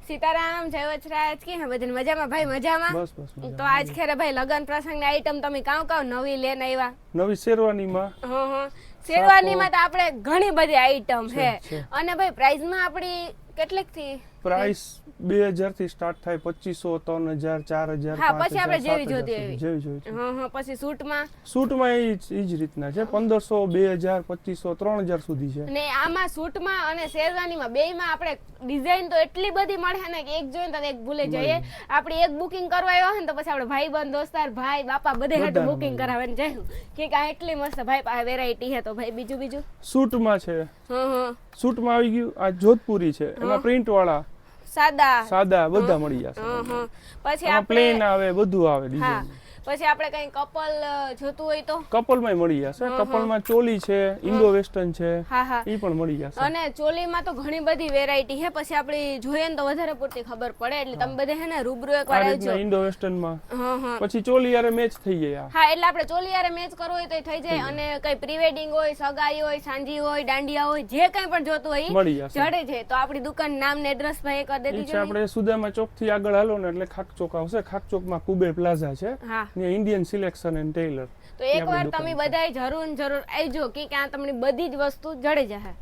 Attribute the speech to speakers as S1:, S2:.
S1: સીતારામ જય વચરાજ કે બધી મજામાં ભાઈ મજામાં
S2: બસ મજામાં.
S1: તો આજ ખેરે ભાઈ લગન પ્રસંગની આઈટમ તમે કાવ નવી લઈને આવ્યા
S2: નવી શેરવાનીમાં
S1: શેરવાનીમાં તો આપણે ઘણી બધી આઈટમ
S2: છે.
S1: છે અને ભાઈ પ્રાઇસમાં આપણી કેટલીક થી
S2: પ્રાઇસ 2000 થી સ્ટાર્ટ થાય 2500 3000 4000
S1: હા પછી આપણે
S2: 5000
S1: જેવી જોતી એવી
S2: જેવી જોઈતી
S1: પછી સૂટમાં
S2: ઈ જ રીતના છે 1500 2000 2500 3000 સુધી છે
S1: ને આમાં સૂટમાં અને શેરવાનીમાં બેયમાં આપણે ડિઝાઇન તો એટલી બધી મળે ને કે એક જોઈને તો એક ભૂલે જઈએ આપણે એક બુકિંગ કરવા આવ્યા હોય ને તો પછી આપણે ભાઈબંધ દોસ્તાર ભાઈ બાપા બધે હાટુ બુકિંગ કરાવવાની જાય કે આ એટલી મસ્ત ભાઈ પાસે વેરાયટી છે તો ભાઈ બીજું
S2: સૂટમાં છે સૂટમાં આવી ગયું આ જોધપુરી છે એમાં પ્રિન્ટ વાળા સાદા બધા મળી જશે
S1: પછી
S2: આ પ્લેન આવે બધું આવે ડિઝાઇન
S1: પછી આપણે કઈ કપલ જોતું હોય તો
S2: કપલમાં મળી જશે કપલમાં ચોલી છે ઇન્ડો વેસ્ટર્ન છે ઈ પણ મળી જશે
S1: અને ચોલીમાં તો ઘણી બધી વેરાયટી છે પછી આપણે જોઈએ ને તો વધારે પૂરતી ખબર પડે એટલે તમે બધે હે ને રૂબરૂ એકવાર આવજો
S2: ઇન્ડો વેસ્ટર્નમાં પછી ચોલી યારે મેચ થઈ જાય
S1: હા એટલે આપણે ચોલી યારે મેચ કરવો હોય તો થઈ જાય અને કઈ પ્રી વેડિંગ હોય સગાઈ હોય સાંજી હોય દાંડિયા હોય જે કઈ પણ જોતું હોય
S2: મળી જશે
S1: જડે છે તો આપણી દુકાન નામ ને એડ્રેસ ભાઈ કરી દેતી
S2: છે આપણે સુદામા ચોક થી આગળ હાલો ને એટલે ખાક ચોક આવશે ખાક ચોકમાં કુબેર પ્લાઝા છે ને ઇન્ડિયન સિલેક્શન એન્ડ ટેલર
S1: તો એકવાર તમે બધાય જરૂર આવજો કે ત્યાં તમને બધી જ વસ્તુ જડે જશે